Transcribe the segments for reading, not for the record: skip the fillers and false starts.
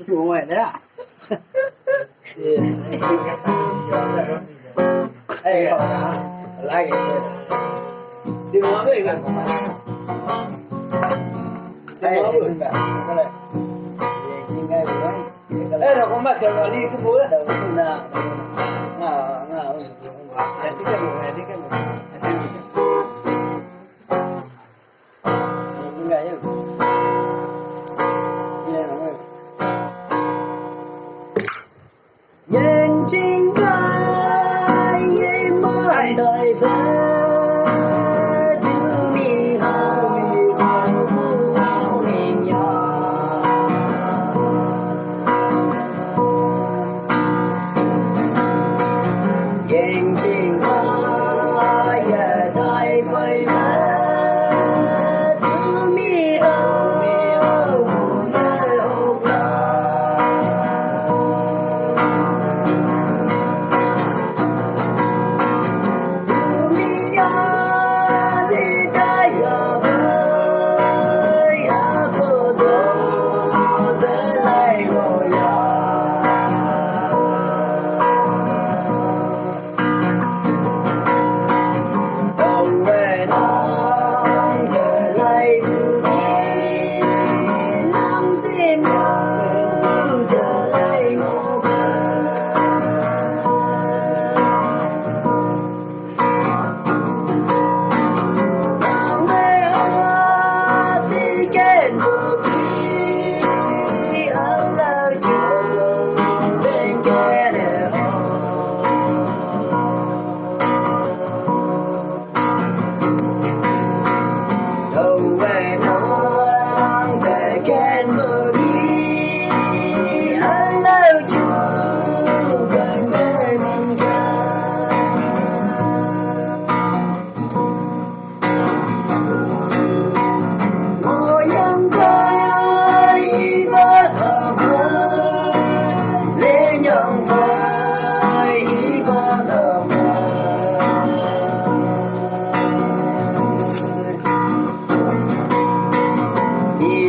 ngồi đấy à đây lại đi nói cái gì đây đây là con mắt rồi đi cái búa đó ngà chỉ cái một này cái một眼睛开，夜漫đời bên đưa mi hao mu ao hình nhỏ眼睛开，夜太飞奔đưa mi hao mu nhớ ôm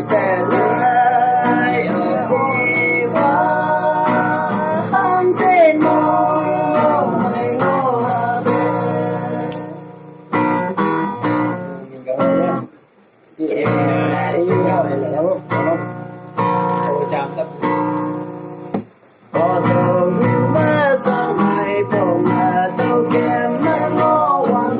sẽ lại ở chỉ vang trên mong mây ngô ở bên chị em là đi nhau này là đâu không tôi chạm tập có tôi mà sang hai phòng mà tôi kèm mà ngô hoàng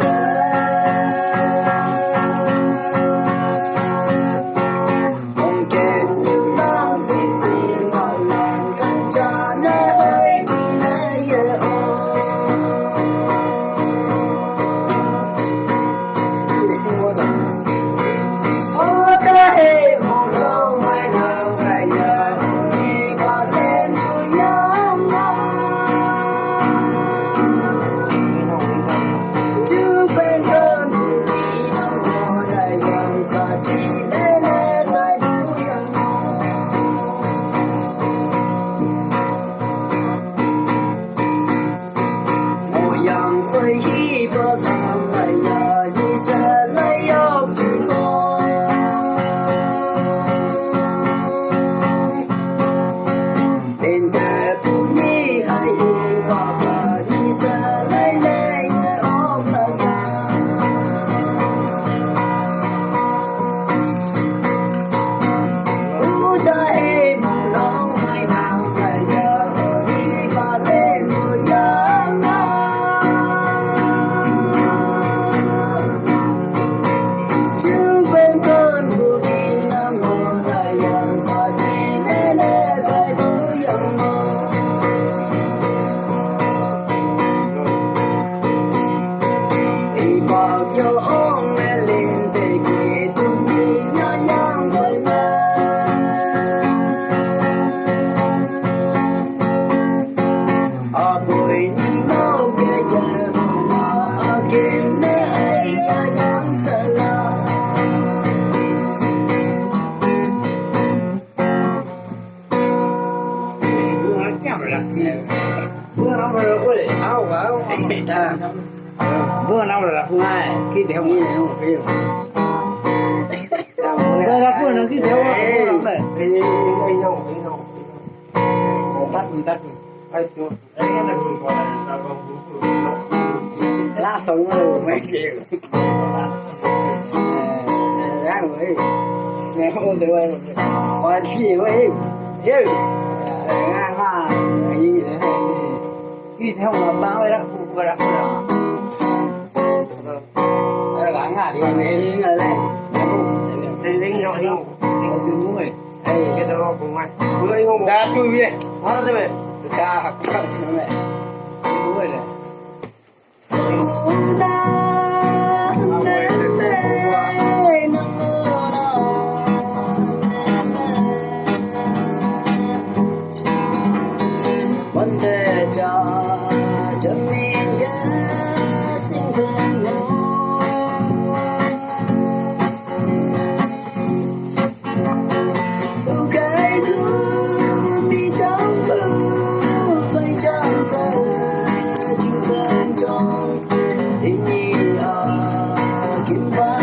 vừa năm là phương hai khi theo nghĩ này không biết đây là phương là khi theo này anh không tắt ai chỗ ấy là người gọi là lá sống rồi mấy chị ra rồi nghe không được rồi còn gì vậy yêu ngang mà khi theo là bao ấy đó và đó là gắng à thì mình ở đây đây lính nhau yêu tiếng người cái đó cùng mày bữa không ra chui đi hóa thế mày ra hoặc các thứ này đúng rồi này vấn đề cho mình ghé sinh viên ngô cái đứa đi trong mưa phải chẳng xa chịu bên trong tình yêu kim ba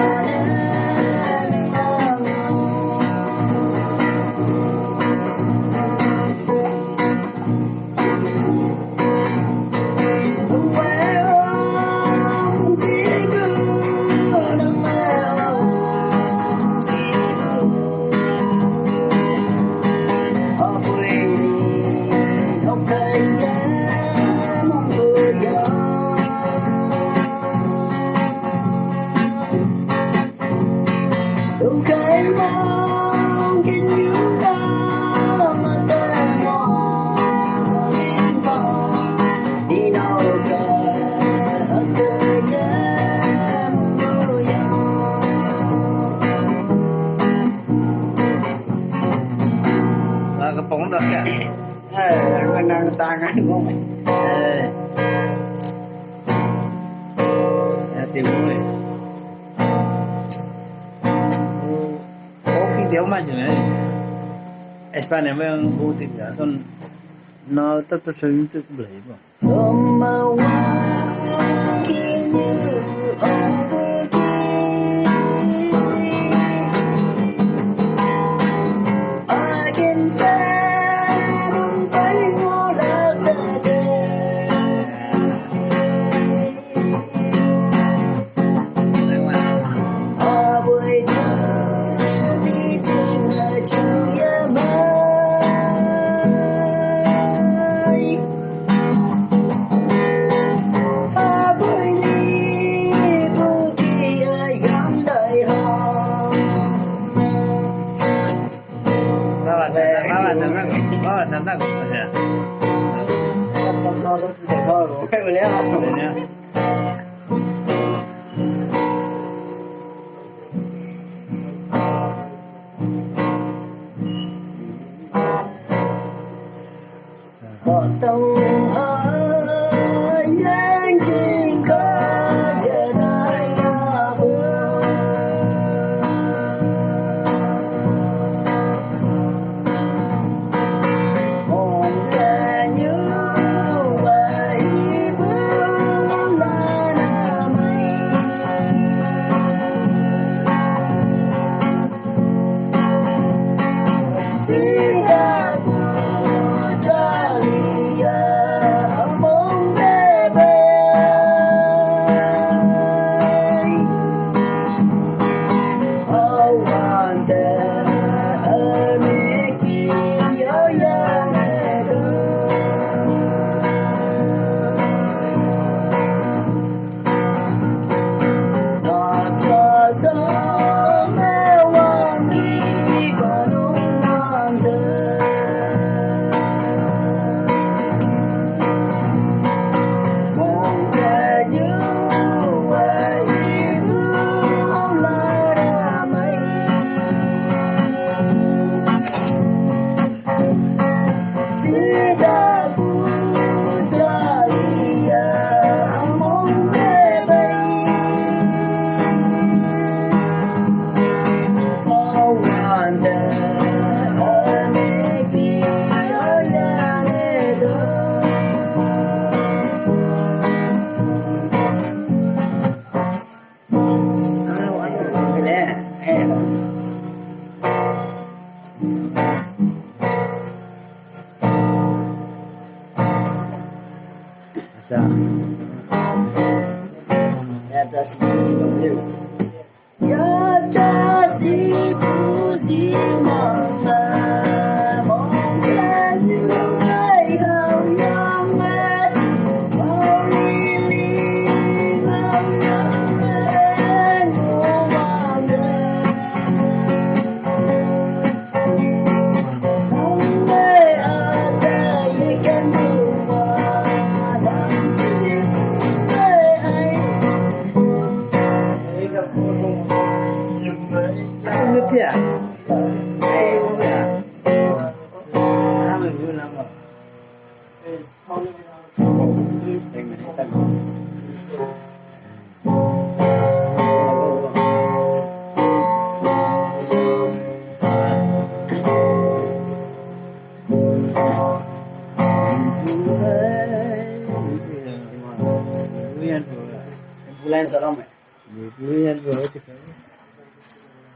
cái bóng đó kìa mình đang ta ngay không mày tìm người có khi thiếu mà chứ này España mới vô tình là son nó tất tất sinh tự bể mà Summer Santa Cruz, o sea. No, de todo, qué pelea. Bỏ tông ở những trên có để lại bờ hồn ta nhớ vậy bước là mây xin ta sớm mê hoang đi và nung non thơ cha ya ta si ni ya ta si tu si mong ma mong ya nu ai hao yang ma bao li li hao yang ma ngô ma ga nong me a ta ye kan tu ma dam si tu ai không biết thế à hay không biết à mình vui lắm rồi mình thấy tận bulan salam vui ăn vừa thì phải